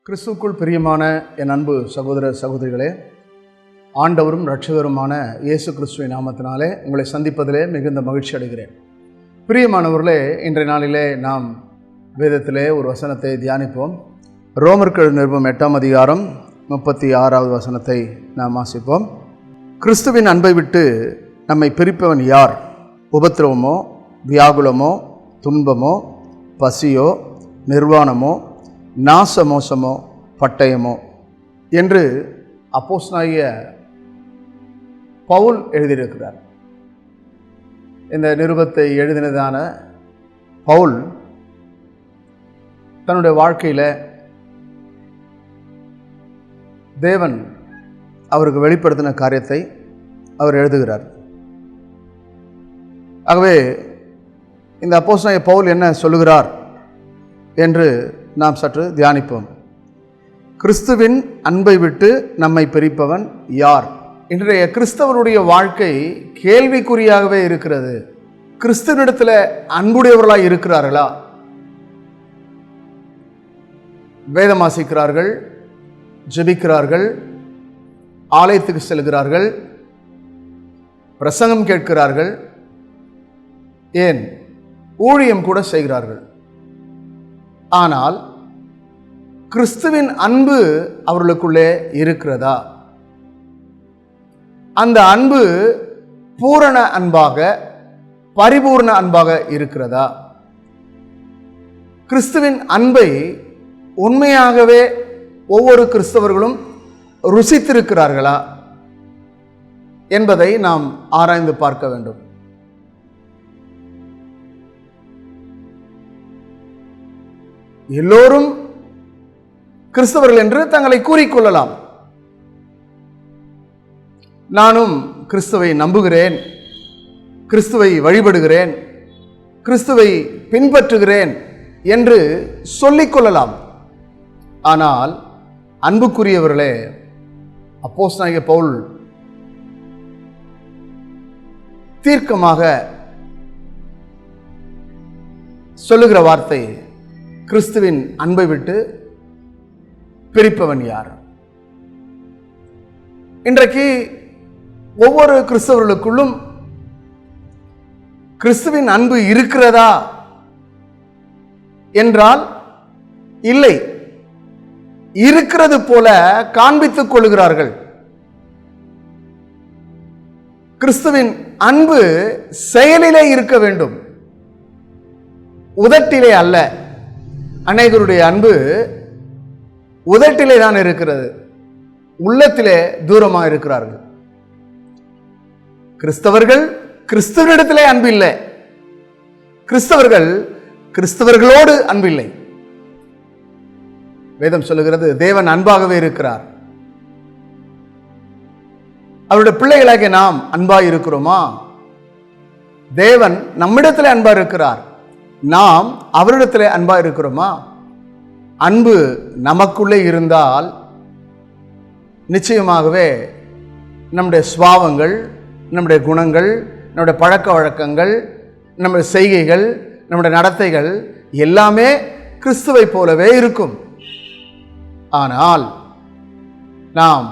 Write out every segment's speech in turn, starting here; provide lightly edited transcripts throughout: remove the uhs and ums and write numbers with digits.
கிறிஸ்துவுக்குள் பிரியமான என் அன்பு சகோதர சகோதரிகளே, ஆண்டவரும் இரட்சகருமான இயேசு கிறிஸ்துவின் நாமத்தினாலே உங்களை சந்திப்பதிலே மிகுந்த மகிழ்ச்சி அடைகிறேன். பிரியமானவர்களே, இன்றைய நாளிலே நாம் வேதத்திலே ஒரு வசனத்தை தியானிப்போம். ரோமர்கள் நிருபம் 8ஆம் அதிகாரம் 36வது வசனத்தை நாம் வாசிப்போம். கிறிஸ்துவின் அன்பை விட்டு நம்மை பிரிப்பவன் யார்? உபத்திரவமோ, வியாகுலமோ, துன்பமோ, பசியோ, நிர்வாணமோ, நாசமோசமோ, பட்டயமோ என்று அப்போஸ்தலனாகிய பவுல் எழுதியிருக்கிறார். இந்த நிருபத்தை எழுதினதான பவுல் தன்னுடைய வாழ்க்கையில் தேவன் அவருக்கு வெளிப்படுத்தின காரியத்தை அவர் எழுதுகிறார். ஆகவே இந்த அப்போஸ்தலனாகிய பவுல் என்ன சொல்லுகிறார் என்று நாம் சற்று தியானிப்போம். கிறிஸ்துவின் அன்பை விட்டு நம்மை பிரிப்பவன் யார்? இன்றைய கிறிஸ்தவருடைய வாழ்க்கை கேள்விக்குறியாகவே இருக்கிறது. கிறிஸ்துவனிடத்தில் அன்புடையவர்களாக இருக்கிறார்களா? வேதம் வாசிக்கிறார்கள், ஜெபிக்கிறார்கள், ஆலயத்துக்கு செல்கிறார்கள், பிரசங்கம் கேட்கிறார்கள், ஏன் ஊழியம் கூட செய்கிறார்கள். ஆனால் கிறிஸ்துவின் அன்பு அவர்களுக்குள்ளே இருக்கிறதா? அந்த அன்பு பூரண அன்பாக, பரிபூர்ண அன்பாக இருக்கிறதா? கிறிஸ்துவின் அன்பை உண்மையாகவே ஒவ்வொரு கிறிஸ்தவர்களும் ருசித்திருக்கிறார்களா என்பதை நாம் ஆராய்ந்து பார்க்க வேண்டும். எல்லோரும் கிறிஸ்தவர்கள் என்று தங்களை கூறிக்கொள்ளலாம். நானும் கிறிஸ்துவை நம்புகிறேன், கிறிஸ்துவை வழிபடுகிறேன், கிறிஸ்துவை பின்பற்றுகிறேன் என்று சொல்லிக்கொள்ளலாம். ஆனால் அன்புக்குரியவர்களே, அப்போஸ்தலனாகிய பவுல் தீர்க்கமாக சொல்லுகிற வார்த்தை, கிறிஸ்துவின் அன்பை விட்டு பிரிப்பவன் யார்? இன்றைக்கு ஒவ்வொரு கிறிஸ்தவர்களுக்குள்ளும் கிறிஸ்துவின் அன்பு இருக்கிறதா என்றால் இல்லை, இருக்கிறது போல காண்பித்துக் கொள்கிறார்கள். கிறிஸ்துவின் அன்பு செயலிலே இருக்க வேண்டும், உதட்டிலே அல்ல. அநேகருடைய அன்பு உதட்டிலே தான் இருக்கிறது, உள்ளத்திலே தூரமாக இருக்கிறார்கள். கிறிஸ்தவர்கள் கிறிஸ்துவனிடத்திலே அன்பு இல்லை, கிறிஸ்தவர்கள் கிறிஸ்தவர்களோடு அன்பு இல்லை. வேதம் சொல்லுகிறது, தேவன் அன்பாகவே இருக்கிறார். அவருடைய பிள்ளைகளாகிய நாம் அன்பாக இருக்கிறோமா? தேவன் நம்மிடத்திலே அன்பா இருக்கிறார், நாம் அவரிடத்திலே அன்பா இருக்கிறோமா? அன்பு நமக்குள்ளே இருந்தால் நிச்சயமாகவே நம்முடைய சுபாவங்கள், நம்முடைய குணங்கள், நம்முடைய பழக்க வழக்கங்கள், நம்முடைய செய்கைகள், நம்முடைய நடத்தைகள் எல்லாமே கிறிஸ்துவை போலவே இருக்கும். ஆனால் நாம்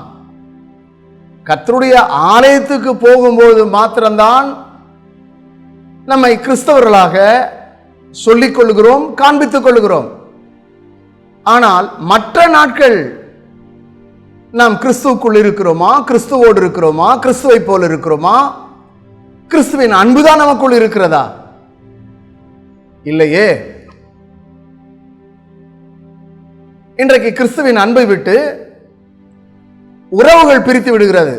கர்த்தருடைய ஆலயத்துக்கு போகும்போது மாத்திரம்தான் நம்மை கிறிஸ்தவர்களாக சொல்லிக் கொள்கிறோம், காண்பித்துக் கொள்கிறோம். ஆனால் மற்ற நாட்கள் நாம் கிறிஸ்துவுக்குள் இருக்கிறோமா? கிறிஸ்துவோடு இருக்கிறோமா? கிறிஸ்துவை போல இருக்கிறோமா? கிறிஸ்துவின் அன்புதான் நமக்குள் இருக்கிறதா? இல்லையே. இன்றைக்கு கிறிஸ்துவின் அன்பை விட்டு உறவுகள் பிரித்து விடுகிறது,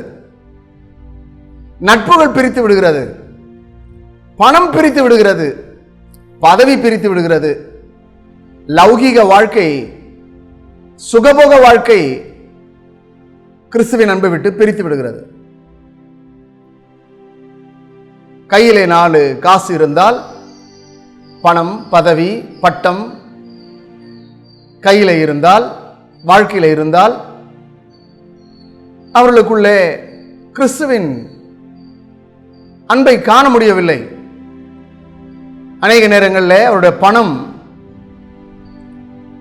நட்புகள் பிரித்து விடுகிறது, பணம் பிரித்து விடுகிறது, பதவி பிரித்து விடுகிறது, லௌகீக வாழ்க்கை, சுகபோக வாழ்க்கை கிறிஸ்துவின் அன்பை விட்டு பிரித்து விடுகிறது. கையிலே 4 காசு இருந்தால், பணம், பதவி, பட்டம் கையில இருந்தால், வாழ்க்கையில இருந்தால், அவர்களுக்குள்ளே கிறிஸ்துவின் அன்பை காண முடியவில்லை. அநேக நேரங்களில் அவருடைய பணம்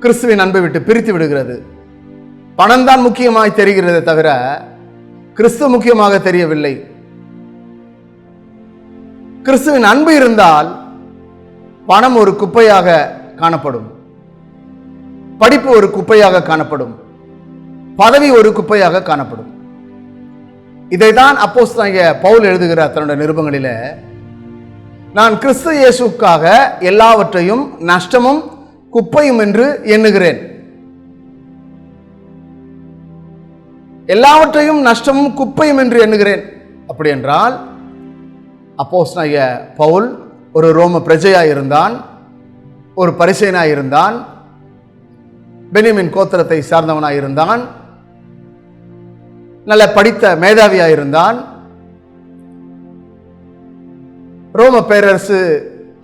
கிறிஸ்துவின் அன்பை விட்டு பிரித்து விடுகிறது. பணம் தான் முக்கியமாய் தெரிகிறதே தவிர கிறிஸ்து முக்கியமாக தெரியவில்லை. கிறிஸ்துவின் அன்பு இருந்தால் பணம் ஒரு குப்பையாக காணப்படும், படிப்பு ஒரு குப்பையாக காணப்படும், பதவி ஒரு குப்பையாக காணப்படும். இதைதான் அப்போஸ்தலனாகிய பவுல் எழுதுகிறார் தன்னுடைய நிருபங்களில. நான் கிறிஸ்து இயேசுக்காக எல்லாவற்றையும் நஷ்டமும் குப்பையும் என்று எண்ணுகிறேன். எல்லாவற்றையும் நஷ்டமும் குப்பையும் என்று எண்ணுகிறேன். அப்படி என்றால் அப்போஸ்தலனாகிய பவுல் ஒரு ரோம பிரஜையாய் இருந்தான், ஒரு பரிசேயனாய் இருந்தான், பென்யமீன் கோத்திரத்தை சார்ந்தவனாய் இருந்தான், நல்ல படித்த மேதாவியாய் இருந்தான். ரோம பேரரசு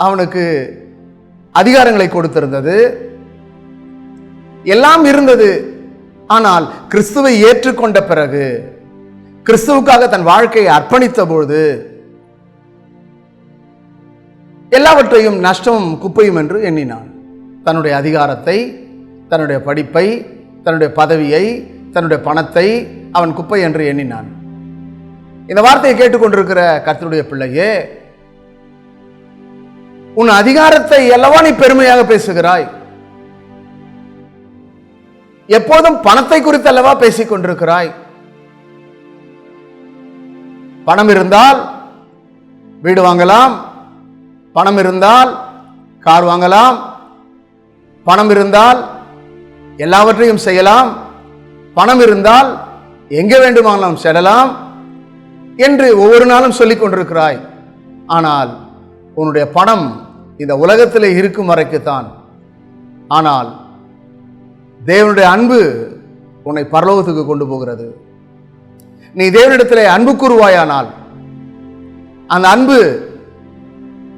அவனுக்கு அதிகாரங்களை கொடுத்திருந்தது, எல்லாம் இருந்தது. ஆனால் கிறிஸ்துவை ஏற்றுக்கொண்ட பிறகு, கிறிஸ்துவுக்காக தன் வாழ்க்கையை அர்ப்பணித்த பொழுது எல்லாவற்றையும் நஷ்டமும் குப்பையும் என்று எண்ணினான். தன்னுடைய அதிகாரத்தை, தன்னுடைய படிப்பை, தன்னுடைய பதவியை, தன்னுடைய பணத்தை அவன் குப்பை என்று எண்ணினான். இந்த வார்த்தையை கேட்டுக்கொண்டிருக்கிற கர்த்தருடைய பிள்ளையே, உன் அதிகாரத்தை அல்லவா நீ பெருமையாக பேசுகிறாய்? எப்போதும் பணத்தை குறித்து அல்லவா பேசிக் கொண்டிருக்கிறாய்? பணம் இருந்தால் வீடு வாங்கலாம், பணம் இருந்தால் கார் வாங்கலாம், பணம் இருந்தால் எல்லாவற்றையும் செய்யலாம், பணம் இருந்தால் எங்கே வேண்டுமானாலும் செல்லலாம் என்று ஒவ்வொரு நாளும் சொல்லிக் கொண்டிருக்கிறாய். ஆனால் உன்னுடைய பணம் இந்த உலகத்திலே இருக்கும் வரைக்குத்தான். ஆனால் தேவனுடைய அன்பு உன்னை பரலோகத்துக்கு கொண்டு போகிறது. நீ தேவனிடத்திலே அன்பு கூறுவாயானால் அந்த அன்பு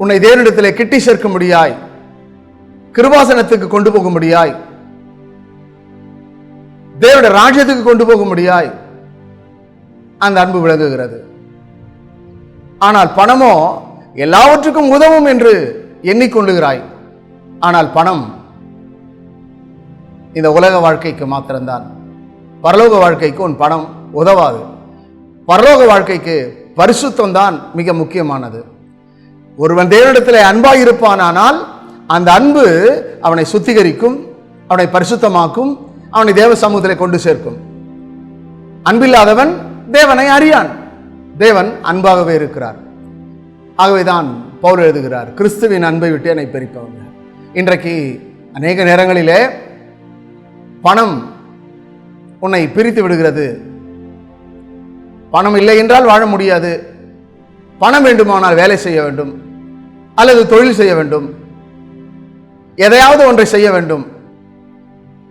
உன்னை தேவனிடத்திலே கிட்டி சேர்க்க முடியாய், கிருபாசனத்துக்கு கொண்டு போக முடியாய், தேவனுடைய ராஜ்யத்துக்கு கொண்டு போக முடியாய். அந்த அன்பு விளங்குகிறது. ஆனால் பணமோ எல்லாவற்றுக்கும் உதவும் என்று எண்ணிக்கொள்ளுகிறாய். ஆனால் பணம் இந்த உலக வாழ்க்கைக்கு மாத்திரம்தான். பரலோக வாழ்க்கைக்கு உன் பணம் உதவாது. பரலோக வாழ்க்கைக்கு பரிசுத்தம் தான் மிக முக்கியமானது. ஒருவன் தேவனிடத்தில் அன்பாய் இருப்பானால் அந்த அன்பு அவனை சுத்திகரிக்கும், அவனை பரிசுத்தமாக்கும், அவனை தேவ சமூகத்திலே கொண்டு சேர்க்கும். அன்பில்லாதவன் தேவனை அறியான். தேவன் அன்பாகவே இருக்கிறார். ஆகவேதான் பவுல் எழுதுகிறார், கிறிஸ்துவின் அன்பை விட்டு என்னை பிரிப்பவங்க. இன்றைக்கு அநேக நேரங்களிலே பணம் உன்னை பிரித்து விடுகிறது. பணம் இல்லை என்றால் வாழ முடியாது. பணம் வேண்டுமானால் வேலை செய்ய வேண்டும், அல்லது தொழில் செய்ய வேண்டும், எதையாவது ஒன்றை செய்ய வேண்டும்.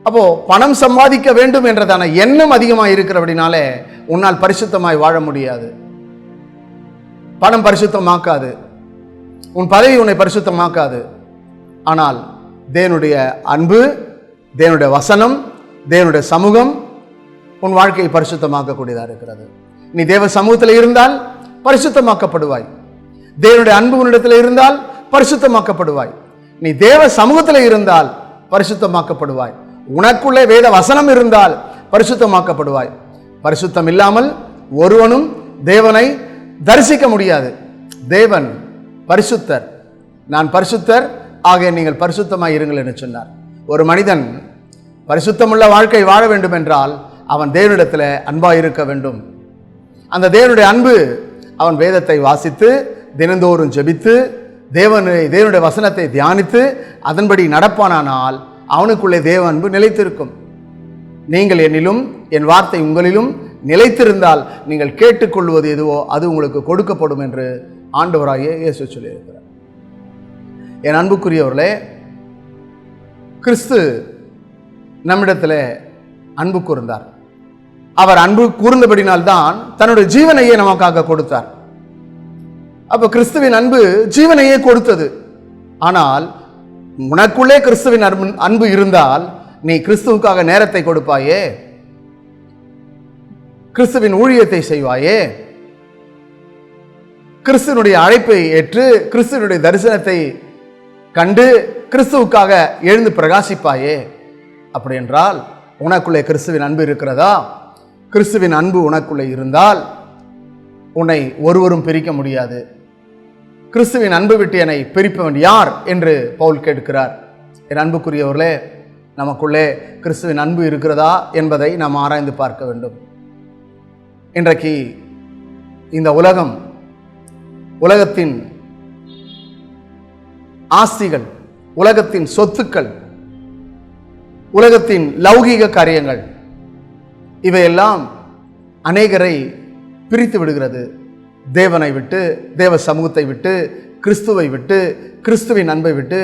அப்போ பணம் சம்பாதிக்க வேண்டும் என்றதான எண்ணம் அதிகமாக இருக்கிறபடினாலே உன்னால் பரிசுத்தமாய் வாழ முடியாது. பணம் பரிசுத்தமாக்காது, உன் பதவி உன்னை பரிசுத்தமாக்காது. ஆனால் தேவனுடைய அன்பு, தேவனுடைய வசனம், தேவனுடைய சமூகம் உன் வாழ்க்கையை பரிசுத்தமாக்கக்கூடியதாக இருக்கிறது. நீ தேவ சமூகத்தில் இருந்தால் பரிசுத்தமாக்கப்படுவாய். தேவனுடைய அன்பு உன்னிடத்தில் இருந்தால் பரிசுத்தமாக்கப்படுவாய். நீ தேவ சமூகத்தில் இருந்தால் பரிசுத்தமாக்கப்படுவாய். உனக்குள்ளே வேத வசனம் இருந்தால் பரிசுத்தமாக்கப்படுவாய். பரிசுத்தம் இல்லாமல் ஒருவனும் தேவனை தரிசிக்க முடியாது. தேவன் பரிசுத்தர், நான் பரிசுத்தர், ஆகிய நீங்கள் பரிசுத்தமாய் இருங்கள் என்று சொன்னார். ஒரு மனிதன் பரிசுத்தமுள்ள வாழ்க்கை வாழ வேண்டும் என்றால் அவன் தேவனிடத்தில் அன்பாய் இருக்க வேண்டும். அந்த தேவனுடைய அன்பு அவன் வேதத்தை வாசித்து, தினந்தோறும் ஜெபித்து, தேவனுடைய வசனத்தை தியானித்து அதன்படி நடப்பானால் அவனுக்குள்ளே தேவ அன்பு நிலைத்திருக்கும். நீங்கள் என்னிலும் என் வார்த்தை உங்களிலும் நிலைத்திருந்தால் நீங்கள் கேட்டுக்கொள்வது எதுவோ அது உங்களுக்கு கொடுக்கப்படும் என்று ஆண்டவராகிய இயேசு சொல்லியிருக்கிறார். என் அன்புக்குரியவர்களே, கிறிஸ்து நம்மிடத்தில் அன்பு கூர்ந்தார். அவர் அன்பு கூர்ந்தபடினால்தான் தன்னுடைய ஜீவனையே நமக்காக கொடுத்தார். அப்ப கிறிஸ்துவின் அன்பு ஜீவனையே கொடுத்தது. ஆனால் உனக்குள்ளே கிறிஸ்துவின் அன்பு இருந்தால் நீ கிறிஸ்துவுக்காக நேரத்தை கொடுப்பாயே, கிறிஸ்துவின் ஊழியத்தை செய்வாயே, கிறிஸ்துவனுடைய அழைப்பை ஏற்று கிறிஸ்துவனுடைய தரிசனத்தை கண்டு கிறிஸ்துவுக்காக எழுந்து பிரகாசிப்பாயே. அப்படி என்றால் உனக்குள்ளே கிறிஸ்துவின் அன்பு இருக்கிறதா? கிறிஸ்துவின் அன்பு உனக்குள்ளே இருந்தால் உன்னை ஒருவரும் பிரிக்க முடியாது. கிறிஸ்துவின் அன்பு விட்டு என்னை பிரிப்பவன் யார் என்று பவுல் கேட்கிறார். என் அன்புக்குரியவர்களே, நமக்குள்ளே கிறிஸ்துவின் அன்பு இருக்கிறதா என்பதை நாம் ஆராய்ந்து பார்க்க வேண்டும். இன்றைக்கு இந்த உலகத்தின் ஆஸ்திகள், உலகத்தின் சொத்துக்கள், உலகத்தின் லௌகீக காரியங்கள் இவையெல்லாம் அநேகரை பிரித்து விடுகிறது. தேவனை விட்டு, தேவ சமூகத்தை விட்டு, கிறிஸ்துவை விட்டு, கிறிஸ்துவின் அன்பை விட்டு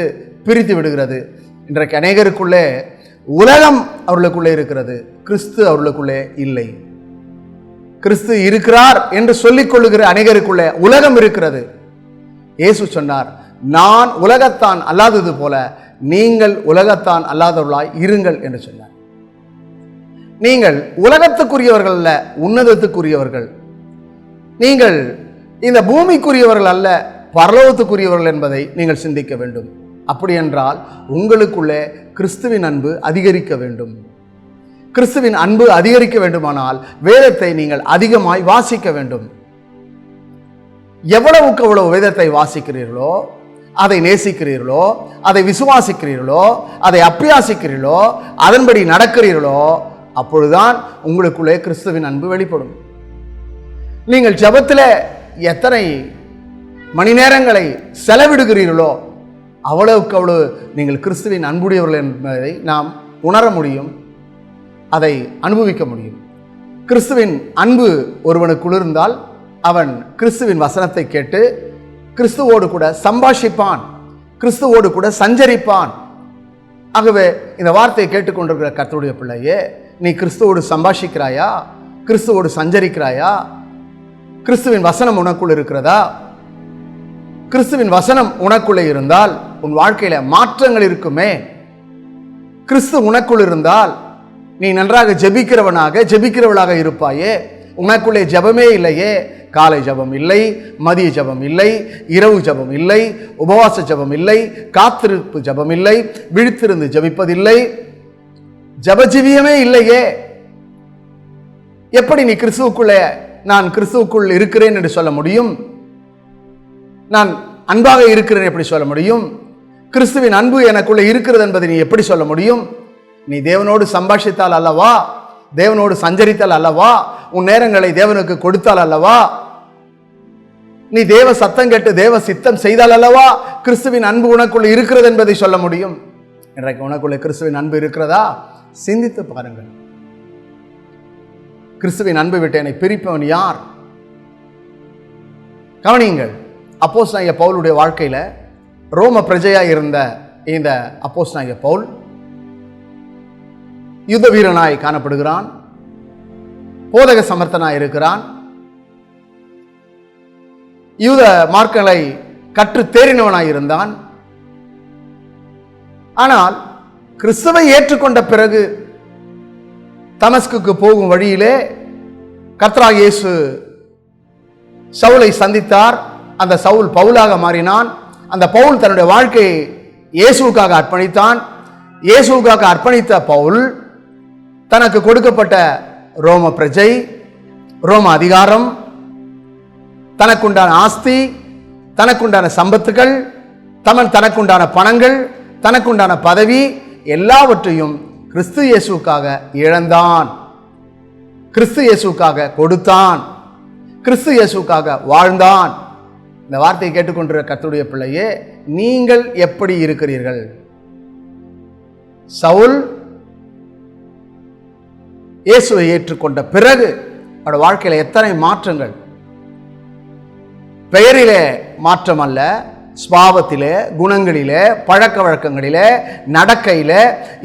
பிரித்து விடுகிறது. இன்றைக்கு அநேகருக்குள்ளே உலகம் அவர்களுக்குள்ளே இருக்கிறது, கிறிஸ்து அவர்களுக்குள்ளே இல்லை. கிறிஸ்து இருக்கிறார் என்று சொல்லிக் கொள்ளுகிற அநேகருக்குள்ளே உலகம் இருக்கிறது. இயேசு சொன்னார், நான் உலகத்தான் அல்லாதது போல நீங்கள் உலகத்தான் அல்லாதவர்களாய் இருங்கள் என்று சொன்னார். நீங்கள் உலகத்துக்குரியவர்கள் அல்ல, உன்னதத்துக்குரியவர்கள். நீங்கள் இந்த பூமிக்குரியவர்கள் அல்ல, பரலோகத்துக்குரியவர்கள் என்பதை நீங்கள் சிந்திக்க வேண்டும். அப்படி என்றால் உங்களுக்குள்ளே கிறிஸ்துவின் அன்பு அதிகரிக்க வேண்டும். கிறிஸ்துவின் அன்பு அதிகரிக்க வேண்டுமானால் வேதத்தை நீங்கள் அதிகமாய் வாசிக்க வேண்டும். எவ்வளவுக்கு எவ்வளவு வேதத்தை வாசிக்கிறீர்களோ, அதை நேசிக்கிறீர்களோ, அதை விசுவாசிக்கிறீர்களோ, அதை அப்பியாசிக்கிறீர்களோ, அதன்படி நடக்கிறீர்களோ, அப்பொழுதுதான் உங்களுக்குள்ளே கிறிஸ்துவின் அன்பு வெளிப்படும். நீங்கள் ஜெபத்தில் எத்தனை மணி நேரங்களை செலவிடுகிறீர்களோ அவ்வளவுக்கு அவ்வளவு நீங்கள் கிறிஸ்துவின் அன்புடையவர்கள் என்பதை நாம் உணர முடியும், அதை அனுபவிக்க முடியும். கிறிஸ்துவின் அன்பு ஒருவனுக்குள் இருந்தால் அவன் கிறிஸ்துவின் வசனத்தை கேட்டு கிறிஸ்துவோடு கூட சம்பாஷிப்பான், கிறிஸ்துவோடு கூட சஞ்சரிப்பான். ஆகவே இந்த வார்த்தையை கேட்டுக்கொண்டிருக்கிற கர்த்தருடைய பிள்ளையே, நீ கிறிஸ்துவோடு சம்பாஷிக்கிறாயா? கிறிஸ்துவோடு சஞ்சரிக்கிறாயா? கிறிஸ்துவின் வசனம் உனக்குள் இருக்கிறதா? கிறிஸ்துவின் வசனம் உனக்குள்ளே இருந்தால் உன் வாழ்க்கையில மாற்றங்கள் இருக்குமே. கிறிஸ்து உனக்குள் இருந்தால் நீ நன்றாக ஜெபிக்கிறவளாக இருப்பாயே. உனக்குள்ளே ஜெபமே இல்லையே. காலை ஜெபம் இல்லை, மதிய ஜெபம் இல்லை, இரவு ஜெபம் இல்லை, உபவாச ஜெபம் இல்லை, காத்திருப்பு ஜெபம் இல்லை, விழித்திருந்து ஜெபிப்பதில்லை, ஜெபஜீவியமே இல்லையே. எப்படி நீ கிறிஸ்துவுக்குள்ளே நான் கிறிஸ்துவுக்குள் இருக்கிறேன் என்று சொல்ல முடியும்? நான் அன்பாக இருக்கிறேன் எப்படி சொல்ல முடியும்? கிறிஸ்துவின் அன்பு எனக்குள்ளே இருக்கிறது என்பதை நீ எப்படி சொல்ல முடியும்? நீ தேவனோடு சம்பாஷித்தால் அல்லவா, தேவனோடு சஞ்சரித்தால் அல்லவா, உன் நேரங்களை தேவனுக்கு கொடுத்தால் அல்லவா, நீ தேவ சத்தம் கேட்டு தேவ சித்தம் செய்தால் அல்லவா கிறிஸ்துவின் அன்பு உனக்குள்ள இருக்கிறது என்பதை சொல்ல முடியும். இன்றைக்கு உனக்குள்ள கிறிஸ்துவின் அன்பு இருக்கிறதா? சிந்தித்து பாருங்கள். கிறிஸ்துவின் அன்பு விட்டு என்னை பிரிப்பவன் யார்? கவனியுங்கள். அப்போஸ்தலனாகிய பவுலுடைய வாழ்க்கையில ரோம பிரஜையா இருந்த இந்த அப்போஸ்தலனாகிய பவுல் யுத்த வீரனாய் காணப்படுகிறான், போதக சமர்த்தனாய் இருக்கிறான், யூத மார்க்கங்களை கற்று தேறினவனாய் இருந்தான். ஆனால் கிறிஸ்துவை ஏற்றுக்கொண்ட பிறகு தமஸ்குக்கு போகும் வழியிலே கர்த்தராகிய இயேசு சவுலை சந்தித்தார். அந்த சவுல் பவுலாக மாறினான். அந்த பவுல் தன்னுடைய வாழ்க்கையை இயேசுவுக்காக அர்ப்பணித்தான். இயேசுவுக்காக அர்ப்பணித்த பவுல் தனக்கு கொடுக்கப்பட்ட ரோம பிரஜை, ரோம அதிகாரம், தனக்குண்டான ஆஸ்தி, தனக்குண்டான சம்பத்துகள், தனக்குண்டான பணங்கள், தனக்குண்டான பதவி எல்லாவற்றையும் கிறிஸ்து இயேசுவுக்காக இழந்தான். கிறிஸ்து இயேசுவுக்காக கொடுத்தான். கிறிஸ்து இயேசுவுக்காக வாழ்ந்தான். இந்த வார்த்தையை கேட்டுக்கொண்டிருக்கிற கர்த்தருடைய பிள்ளையே, நீங்கள் எப்படி இருக்கிறீர்கள்? சவுல் இயேசுவை ஏற்றுக்கொண்ட பிறகு அவருடைய வாழ்க்கையில் எத்தனை மாற்றங்கள்! பெயரிலே மாற்றம் அல்ல, ஸ்பாவத்திலே, குணங்களிலே, பழக்க வழக்கங்களிலே, நடக்கையிலே,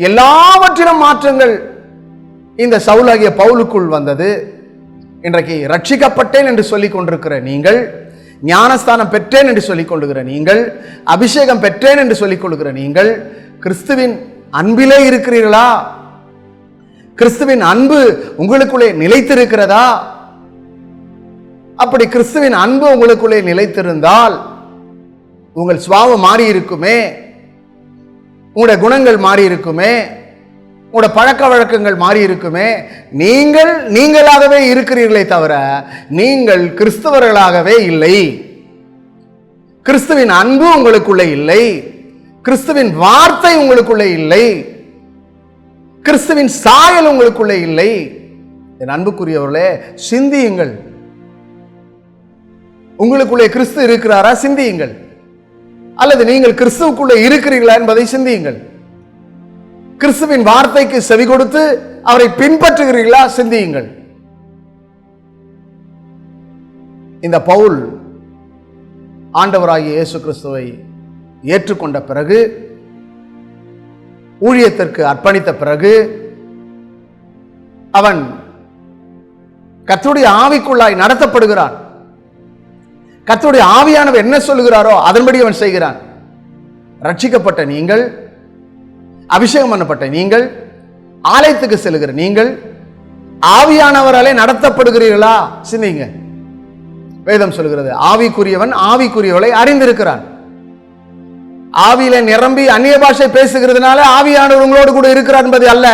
எல்லாவற்றிலும் மாற்றங்கள் இந்த சவுலாகிய பவுலுக்குள் வந்தது. இன்றைக்கு ரட்சிக்கப்பட்டேன் என்று சொல்லிக் கொண்டிருக்கிற நீங்கள், ஞானஸ்தானம் பெற்றேன் என்று சொல்லிக் கொள்ளுகிற நீங்கள், அபிஷேகம் பெற்றேன் என்று சொல்லிக் கொள்ளுகிற நீங்கள், கிறிஸ்துவின் அன்பிலே இருக்கிறீர்களா? கிறிஸ்துவின் அன்பு உங்களுக்குள்ளே நிலைத்திருக்கிறதா? அப்படி கிறிஸ்துவின் அன்பு உங்களுக்குள்ளே நிலைத்திருந்தால் உங்கள் சுபாவம் மாறி இருக்குமே, உங்களுடைய குணங்கள் மாறி இருக்குமே, உங்களோட பழக்க வழக்கங்கள் மாறி இருக்குமே. நீங்கள் நீங்களாகவே இருக்கிறீர்களே தவிர நீங்கள் கிறிஸ்தவர்களாகவே இல்லை. கிறிஸ்துவின் அன்பு உங்களுக்குள்ளே இல்லை. கிறிஸ்துவின் வார்த்தை உங்களுக்குள்ளே இல்லை. கிறிஸ்துவின் சாயல் உங்களுக்குள்ளே இல்லை. என் அன்புக்குரியவர்களே, சிந்தியுங்கள். உங்களுக்குள்ளே கிறிஸ்து இருக்கிறாரா? சிந்தியுங்கள். அல்லது நீங்கள் கிறிஸ்துவுக்குள்ளே இருக்கிறீர்களா என்பதை சிந்தியுங்கள். கிறிஸ்துவின் வார்த்தைக்கு செவி கொடுத்து அவரை பின்பற்றுகிறீர்களா? சிந்தியுங்கள். இந்த பவுல் ஆண்டவராகிய இயேசு கிறிஸ்துவை ஏற்றுக்கொண்ட பிறகு, ஊழியத்திற்கு அர்ப்பணித்த பிறகு, அவன் கர்த்தருடைய ஆவிக்குள்ளாய் நடத்தப்படுகிறான். கர்த்தருடைய ஆவியானவர் என்ன சொல்லுகிறாரோ அதன்படி அவன் செய்கிறான். ரட்சிக்கப்பட்ட நீங்கள், அபிஷேகம் பண்ணப்பட்ட நீங்கள், ஆலயத்துக்கு செல்லுகிற நீங்கள் ஆவியானவராலே நடத்தப்படுகிறீர்களா? சிந்திங்க. வேதம் சொல்கிறது, ஆவிக்குரியவன் ஆவிக்குரியவளை அறிந்திருக்கிறான். ஆவியில நிரம்பி அந்நிய பாஷை பேசுகிறதுனால ஆவியானவர் உங்களோடு கூட இருக்கிறார் என்பது அல்ல.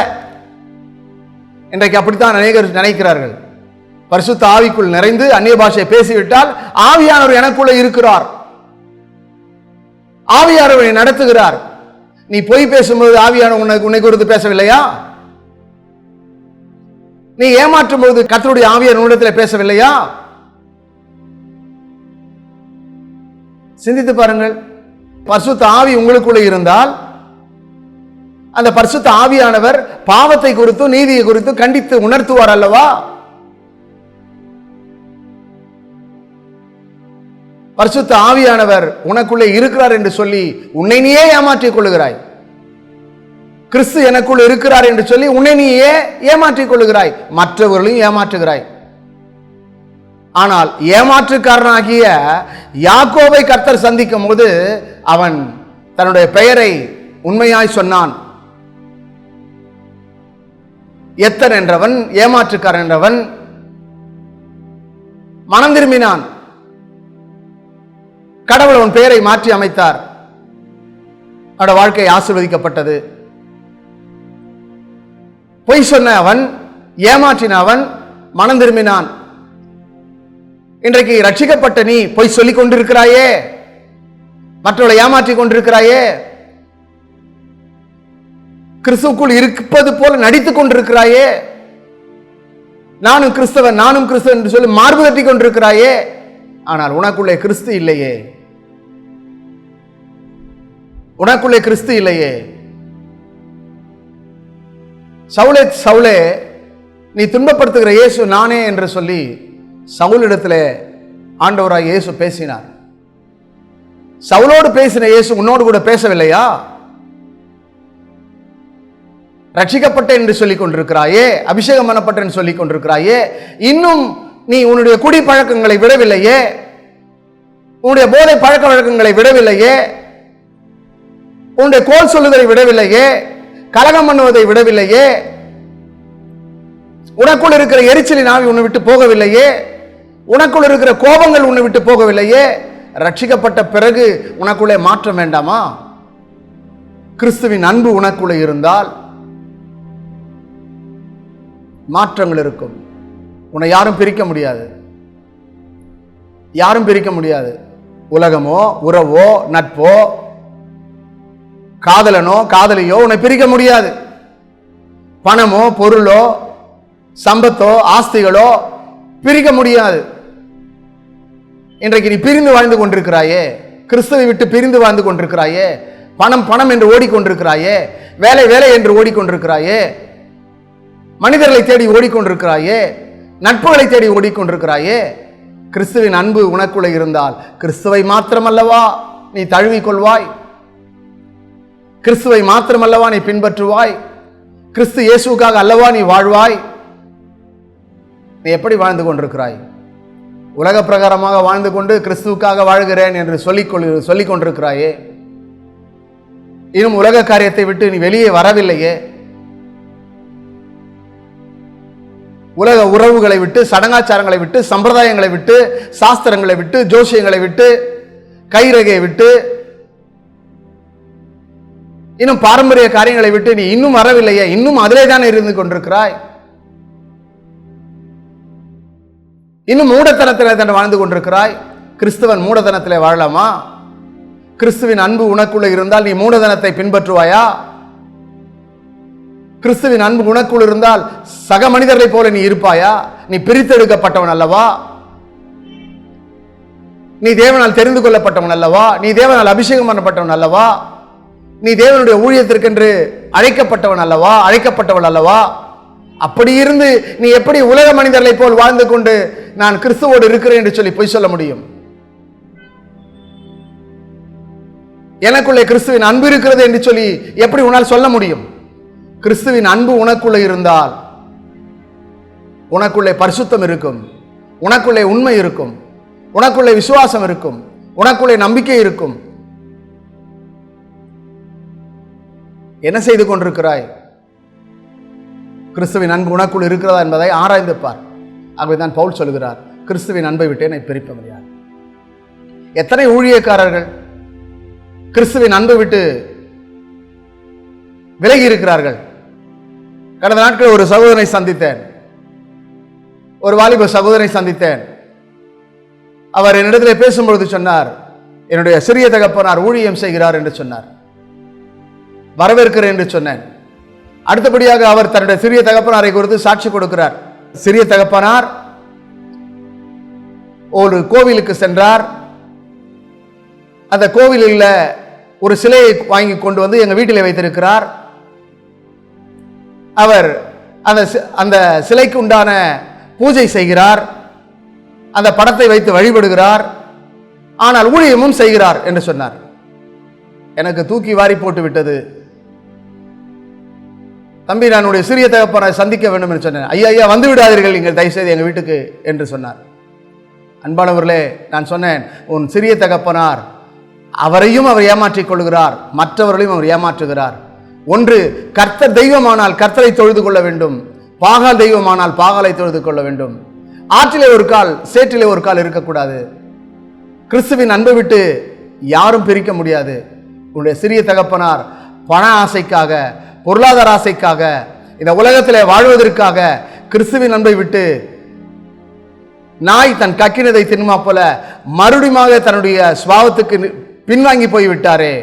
இன்றைக்கு அப்படித்தான் அநேகர் நினைக்கிறார்கள். பரிசுத்த ஆவிக்குள் நிறைந்து அந்நிய பாஷை பேசிவிட்டால் ஆவியானவர் எனக்குள்ள இருக்கிறார், ஆவியானவரை நடத்துகிறார். நீ பொய் பேசும்போது ஆவியானவர் உன்னை குறித்து பேசவில்லையா? நீ ஏமாற்றும் போது கர்த்தருடைய ஆவியானவர் உன்னிடத்தில் பேசவில்லையா? சிந்தித்து பாருங்கள். பரிசுத்த ஆவி உங்களுக்குள்ளே இருந்தால் அந்த பரிசுத்த ஆவியானவர் பாவத்தை குறித்து நீதியை குறித்து கண்டித்து உணர்த்துவார் அல்லவா? பரிசுத்த ஆவியானவர் உனக்குள்ளே இருக்கிறார் என்று சொல்லி உன்னை நீயே ஏமாற்றிக் கொள்ளுகிறாய். கிறிஸ்து எனக்குள் இருக்கிறார் என்று சொல்லி உன்னை நீயே ஏமாற்றிக் கொள்ளுகிறாய், மற்றவர்களையும் ஏமாற்றுகிறாய். ஆனால் ஏமாற்றுக்காரனாகிய யாக்கோபை கர்த்தர் சந்திக்கும் போது அவன் தன்னுடைய பெயரை உண்மையாய் சொன்னான். எத்தன் என்றவன், ஏமாற்றுக்காரன் என்றவன் மனம் திரும்பினான். கடவுள் அவன் பெயரை மாற்றி அமைத்தார். அவனுடைய வாழ்க்கை ஆசீர்வதிக்கப்பட்டது. பொய் சொன்ன அவன், ஏமாற்றின அவன் மனம் திரும்பினான். இன்றைக்கு ரட்சிக்கப்பட்ட நீ பொய் சொல்லிக் கொண்டிருக்கிறாயே, மற்றவர்களை ஏமாற்றிக் கொண்டிருக்கிறாயே, கிறிஸ்துவுக்குள் இருப்பது போல நடித்துக் கொண்டிருக்கிறாயே, நானும் கிறிஸ்தவன் நானும் கிறிஸ்தவன் என்று சொல்லி மார்பு தட்டி கொண்டிருக்கிறாயே. ஆனால் உனக்குள்ளே கிறிஸ்து இல்லையே, உனக்குள்ளே கிறிஸ்து இல்லையே. சவுலே சவுலே, நீ துன்பப்படுத்துகிற இயேசு நானே என்று சொல்லி சவுலிடத்திலே ஆண்டவராய் இயேசு பேசினார். சவுலோடு பேசின இயேசு உன்னோடு கூட பேசவில்லையா? ரட்சிக்கப்பட்ட என்று சொல்லிக் கொண்டிருக்கிறாயே, அபிஷேகம் பண்ணப்பட்ட என்று சொல்லிக் கொண்டிருக்கிறாயே, இன்னும் நீ உன்னுடைய குடி பழக்கங்களை விடவில்லையே, உன்னுடைய போதை பழக்க வழக்கங்களை விடவில்லையே, உன்னுடைய கோல் சொல்லுதலை விடவில்லையே, கலகம் பண்ணுவதை விடவில்லையே, உனக்குள் இருக்கிற எரிச்சலின் ஆவி உன்னை விட்டு போகவில்லையே, உனக்குள் இருக்கிற கோபங்கள் உன்னை விட்டு போகவில்லையே. ரட்சிக்கப்பட்ட பிறகு உனக்குள்ளே மாற்றம் வேண்டாமா? கிறிஸ்துவின் அன்பு உனக்குள்ளே இருந்தால் மாற்றங்கள் இருக்கும். உன்னை யாரும் பிரிக்க முடியாது, யாரும் பிரிக்க முடியாது. உலகமோ உறவோ நட்போ காதலனோ காதலியோ உன்னை பிரிக்க முடியாது. பணமோ பொருளோ சம்பத்தோ ஆஸ்திகளோ பிரிக்க முடியாது. இன்றைக்கு நீ பிரிந்து வாழ்ந்து கொண்டிருக்கிறாயே, கிறிஸ்துவை விட்டு பிரிந்து வாழ்ந்து கொண்டிருக்கிறாயே, பணம் பணம் என்று ஓடிக்கொண்டிருக்கிறாயே, வேலை வேலை என்று ஓடிக்கொண்டிருக்கிறாயே, மனிதர்களை தேடி ஓடிக்கொண்டிருக்கிறாயே, நட்புகளை தேடி ஓடிக்கொண்டிருக்கிறாயே. கிறிஸ்துவின் அன்பு உனக்குள்ளே இருந்தால் கிறிஸ்துவை மாத்திரமல்லவா நீ தழுவிக்கொள்வாய், கிறிஸ்துவை மாத்திரமல்லவா நீ பின்பற்றுவாய், கிறிஸ்து இயேசுக்காக அல்லவா நீ வாழ்வாய். நீ எப்படி வாழ்ந்து கொண்டிருக்கிறாய்? உலக பிரகாரமாக வாழ்ந்து கொண்டு கிறிஸ்துவுக்காக வாழ்கிறேன் என்று சொல்லிக் கொண்டிருக்கிறாயே. இன்னும் உலக காரியத்தை விட்டு நீ வெளியே வரவில்லையே. உலக உறவுகளை விட்டு, சடங்காச்சாரங்களை விட்டு, சம்பிரதாயங்களை விட்டு, சாஸ்திரங்களை விட்டு, ஜோசியங்களை விட்டு, கைரகையை விட்டு, இன்னும் பாரம்பரிய காரியங்களை விட்டு நீ இன்னும் வரவில்லையே, இன்னும் அதிலே தான் இருந்து கொண்டிருக்கிறாய், இன்னும் மூடத்தனத்திலே தான் வாழ்ந்து கொண்டிருக்கிறாய். கிறிஸ்துவன் மூடத்தனத்திலே வாழலாமா? கிறிஸ்துவின் அன்பு உனக்குள்ள இருந்தால் நீ மூடத்தனத்தை பின்பற்றுவாயா? கிறிஸ்துவின் அன்பு உனக்குள் இருந்தால் சக மனிதர்களை போல நீ இருப்பாயா? நீ பிரித்தெடுக்கப்பட்டவன் அல்லவா? நீ தேவனால் தெரிந்து கொள்ளப்பட்டவன் அல்லவா? நீ தேவனால் அபிஷேகம் பண்ணப்பட்டவன் அல்லவா? நீ தேவனுடைய ஊழியத்திற்கென்று அழைக்கப்பட்டவன் அல்லவா, அழைக்கப்பட்டவள் அல்லவா? அப்படி இருந்து நீ எப்படி உலக மனிதர்களை போல் வாழ்ந்து கொண்டு நான் கிறிஸ்துவோடு இருக்கிறேன் என்று சொல்லி பொய் சொல்ல முடியும்? எனக்குள்ளே கிறிஸ்துவின் அன்பு இருக்கிறது என்று சொல்லி எப்படி உன்னால் சொல்ல முடியும்? கிறிஸ்துவின் அன்பு உனக்குள்ளே இருந்தால் உனக்குள்ளே பரிசுத்தம் இருக்கும், உனக்குள்ளே உண்மை இருக்கும், உனக்குள்ளே விசுவாசம் இருக்கும், உனக்குள்ளே நம்பிக்கை இருக்கும். என்ன செய்து கொண்டிருக்கிறாய்? கிறிஸ்துவின் அன்பு உனக்குள் இருக்கிறதா என்பதை ஆராய்ந்து பார். ஆகவேதான் பவுல் சொல்கிறார், கிறிஸ்துவின் அன்பை விட்டு என்னை பிரிக்க முடியாது. எத்தனை ஊழியக்காரர்கள் கிறிஸ்துவின் அன்பை விட்டு விலகி இருக்கிறார்கள். கடந்த நாட்களில் ஒரு சகோதரனை சந்தித்தேன், ஒரு வாலிப சகோதரனை சந்தித்தேன். அவர் என்னிடத்தில் பேசும்பொழுது சொன்னார், என்னுடைய சிறிய தகப்பனார் ஊழியம் செய்கிறார் என்று சொன்னார். வரவேற்கிறேன் என்று சொன்னேன். அடுத்தபடியாக அவர் தன்னுடைய சிறிய தகப்பனாரை குறித்து சாட்சி கொடுக்கிறார். சிறிய தகப்பனார் ஒரு கோவிலுக்கு சென்றார். அந்த கோவிலில் ஒரு சிலையை வாங்கி கொண்டு வந்து எங்கள் வீட்டில் வைத்திருக்கிறார். அவர் அந்த சிலைக்கு உண்டான பூஜை செய்கிறார், அந்த படத்தை வைத்து வழிபடுகிறார், ஆனால் ஊழியமும் செய்கிறார் என்று சொன்னார். எனக்கு தூக்கி வாரி போட்டு விட்டது. தம்பி, நான் உடைய சிறிய தகப்பனை சந்திக்க வேண்டும் என்று சொன்னேன். ஐயா வந்து விடாதீர்கள் நீங்கள் தயவுசெய்து எங்கள் வீட்டுக்கு என்று சொன்னார். அன்பானவர்களே, நான் சொன்னேன், உன் சிறிய தகப்பனார் அவரையும் அவர் ஏமாற்றிக் கொள்கிறார், மற்றவர்களையும் அவர் ஏமாற்றுகிறார். ஒன்று, கர்த்தர் தெய்வமானால் கர்த்தரை தொழுது கொள்ள வேண்டும், பாகால் தெய்வமானால் பாகாலை தொழுது கொள்ள வேண்டும். ஆற்றிலே ஒரு கால் சேற்றிலே ஒரு கால் இருக்கக்கூடாது. கிறிஸ்துவின் அன்பை விட்டு யாரும் பிரிக்க முடியாது. உன்னுடைய சிறிய தகப்பனார் பண ஆசைக்காக, பொருளாதார ஆசைக்காக, இந்த உலகத்திலே வாழ்வதற்காக கிறிஸ்துவின் அன்பை விட்டு நாய் தன் கக்கினதை தின்மா போல மறுபடியும் தன்னுடைய சுபாவத்துக்கு பின்வாங்கி போய்விட்டாரே.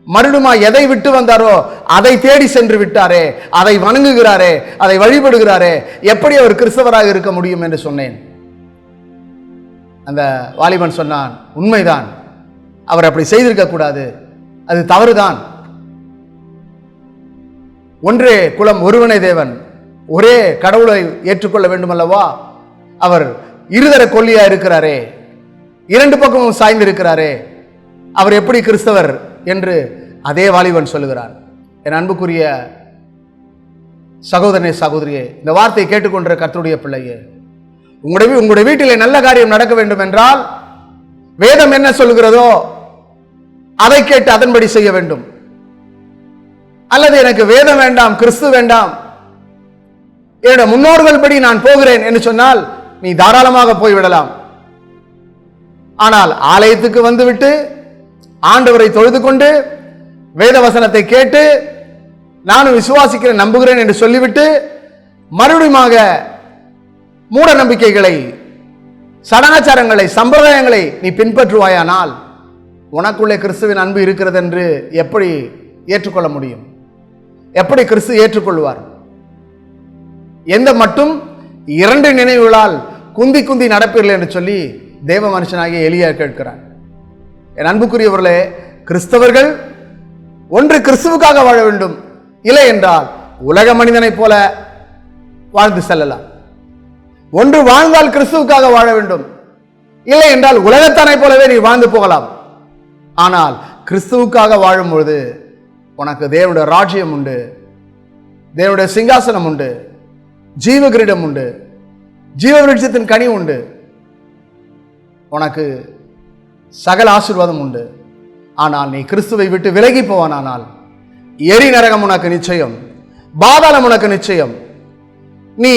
மறுபடியும் எதை விட்டு வந்தாரோ அதை தேடி சென்று விட்டாரே, அதை வணங்குகிறாரே, அதை வழிபடுகிறாரே. எப்படி அவர் கிறிஸ்தவராக இருக்க முடியும் என்று சொன்னேன். அந்த வாலிபன் சொன்னான், உண்மைதான், அவர் அப்படி செய்திருக்க கூடாது, அது தவறுதான். ஒன்றே குலம் ஒருவனே தேவன், ஒரே கடவுளை ஏற்றுக்கொள்ள வேண்டும் அல்லவா? அவர் இருதர கொல்லியா இருக்கிறாரே, இரண்டு பக்கமும் சாய்ந்து இருக்கிறாரே, அவர் எப்படி கிறிஸ்தவர் என்று அதே வாலிபன் சொல்லுகிறான். என் அன்புக்குரிய சகோதரனே, சகோதரியே, இந்த வார்த்தையை கேட்டுக்கொண்ட கர்த்தருடைய பிள்ளையே, உங்களுடைய வீட்டிலே நல்ல காரியம் நடக்க வேண்டும் என்றால் வேதம் என்ன சொல்லுகிறதோ அதை கேட்டு அதன்படி செய்ய வேண்டும். அல்லது எனக்கு வேதம் வேண்டாம், கிறிஸ்து வேண்டாம், என்னுடைய முன்னோர்கள் படி நான் போகிறேன் என்று சொன்னால் நீ தாராளமாக போய்விடலாம். ஆனால் ஆலயத்துக்கு வந்துவிட்டு ஆண்டவரை தொழுது கொண்டு வேத வசனத்தை கேட்டு நானும் விசுவாசிக்கிறேன், நம்புகிறேன் என்று சொல்லிவிட்டு மறுபடியும் மூட நம்பிக்கைகளை, சடாச்சாரங்களை, சம்பிரதாயங்களை நீ பின்பற்றுவாயானால் உனக்குள்ளே கிறிஸ்துவின் அன்பு இருக்கிறது என்று எப்படி ஏற்றுக்கொள்ள முடியும்? எப்படி கிறிஸ்து ஏற்றுக்கொள்வார்? எந்த மட்டும் இரண்டு நினைவுகளால் குந்தி குந்தி நடப்பீர்கள் என்று சொல்லி தேவ மனுஷனாகிய எலியா கேட்கிறான். என் அன்புக்குரியவர்களே, கிறிஸ்தவர்கள் ஒன்று கிறிஸ்துவுக்காக வாழ வேண்டும், இல்லை என்றால் உலக மனிதனை போல வாழ்ந்து செல்லலாம். ஒன்று வாழ்ந்தால் கிறிஸ்துவுக்காக வாழ வேண்டும், இல்லை என்றால் உலகத்தானை போலவே நீ வாழ்ந்து போகலாம். ஆனால் கிறிஸ்துவுக்காக வாழும்பொழுது உனக்கு தேவனுடைய ராஜ்யம் உண்டு, தேவனுடைய சிங்காசனம் உண்டு, ஜீவ கிரீடம் உண்டு, ஜீவ விருட்சத்தின் கனி உண்டு, உனக்கு சகல ஆசீர்வாதம் உண்டு. ஆனால் நீ கிறிஸ்துவை விட்டு விலகி போவானால் எரி நரகம் உனக்கு நிச்சயம், பாதாளம் உனக்கு நிச்சயம். நீ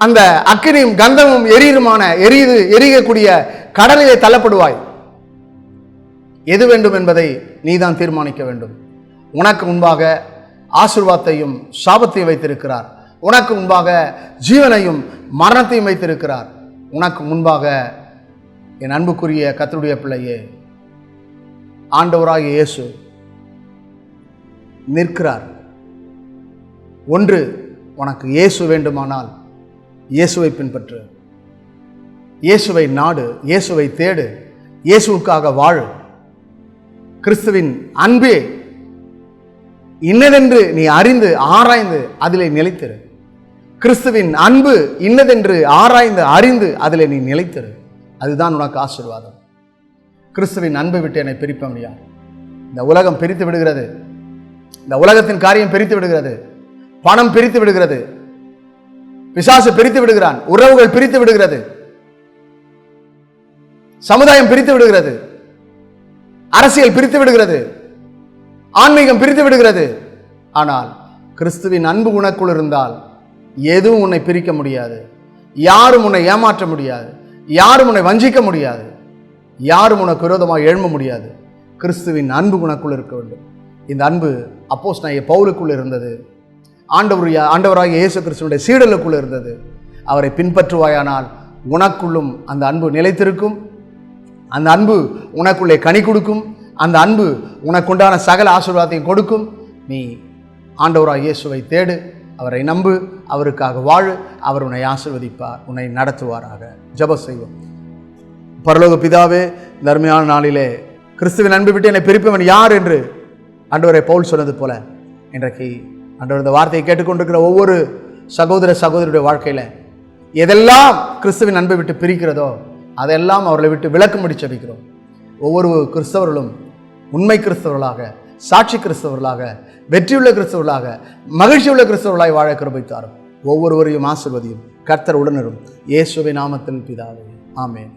அந்த அக்கினியும் கந்தமும் எரியக்கூடிய கடலிலே தள்ளப்படுவாய். எது வேண்டும் என்பதை நீதான் தீர்மானிக்க வேண்டும். உனக்கு முன்பாக ஆசீர்வாதத்தையும் சாபத்தையும் வைத்திருக்கிறார். உனக்கு முன்பாக ஜீவனையும் மரணத்தையும் வைத்திருக்கிறார். உனக்கு முன்பாக என் அன்புக்குரிய கர்த்தருடைய பிள்ளையே, ஆண்டவராகிய இயேசு நிற்கிறார். ஒன்று, உனக்கு இயேசு வேண்டுமானால் இயேசுவை பின்பற்று, இயேசுவை நாடு, இயேசுவை தேடு, இயேசுவுக்காக வாழு. கிறிஸ்துவின் அன்பே இன்னதென்று நீ அறிந்து ஆராய்ந்து அதிலே நிலைத்திரு. கிறிஸ்துவின் அன்பு இன்னதென்று ஆராய்ந்து அறிந்து அதிலே நீ நிலைத்திரு. அதுதான் உனக்கு ஆசீர்வாதம். கிறிஸ்துவின் அன்பை விட்டு என்னை பிரிக்க முடியாது. இந்த உலகம் பிரித்து விடுகிறது. இந்த உலகத்தின் காரியம் பிரித்து விடுகிறது. பணம் பிரித்து விடுகிறது. பிசாசு பிரித்து விடுகிறான். உறவுகள் பிரித்து விடுகிறது. சமுதாயம் பிரித்து விடுகிறது. அரசியல் பிரித்து விடுகிறது. ஆன்மீகம் பிரித்து விடுகிறது. ஆனால் கிறிஸ்துவின் அன்பு உனக்குள் இருந்தால் எதுவும் உன்னை பிரிக்க முடியாது. யாரும் உன்னை ஏமாற்ற முடியாது. யாரும் உன்னை வஞ்சிக்க முடியாது. யாரும் உனக்கு விரோதமாக எழும்ப முடியாது. கிறிஸ்துவின் அன்பு உனக்குள் இருக்க வேண்டும். இந்த அன்பு அப்போஸ்தலனாகிய பவுலுக்குள் இருந்தது. ஆண்டவராகிய இயேசு கிறிஸ்துவினுடைய சீடலுக்குள் இருந்தது. அவரை பின்பற்றுவாயானால் உனக்குள்ளும் அந்த அன்பு நிலைத்திருக்கும். அந்த அன்பு உனக்குள்ளே கனி கொடுக்கும். அந்த அன்பு உனக்குண்டான சகல ஆசீர்வாதத்தையும் கொடுக்கும். நீ ஆண்டவராகிய இயேசுவை தேடு, அவரை நம்பு, அவருக்காக வாழு. அவர் உன்னை ஆசீர்வதிப்பார், உன்னை நடத்துவாராக. ஜெபம் செய்வோம். பரலோக பிதாவே, இந்த அருமையான நாளிலே கிறிஸ்துவின் அன்பு விட்டு என்னை பிரிப்பவன் யார் என்று ஆண்டவரை பவுல் சொன்னது போல இன்றைக்கு ஆண்டவர் இந்த வார்த்தையை கேட்டுக்கொண்டிருக்கிற ஒவ்வொரு சகோதர சகோதரியுடைய வாழ்க்கையில் எதெல்லாம் கிறிஸ்துவின் அன்பை விட்டு பிரிக்கிறதோ அதெல்லாம் அவர்களை விட்டு விலக்கும்படி ஜெபிக்கிறோம். ஒவ்வொரு கிறிஸ்தவர்களும் உண்மை கிறிஸ்தவர்களாக, சாட்சி கிறிஸ்தவர்களாக, வெற்றியுள்ள கிறிஸ்தவர்களாக, மகிழ்ச்சியுள்ள கிறிஸ்தவர்களாய் வாழ கிருபை தாரும். ஒவ்வொருவரையும் ஆசீர்வதியும். கர்த்தர் உடனிரும். இயேசுவின் நாமத்தில் பிதாவே, ஆமென்.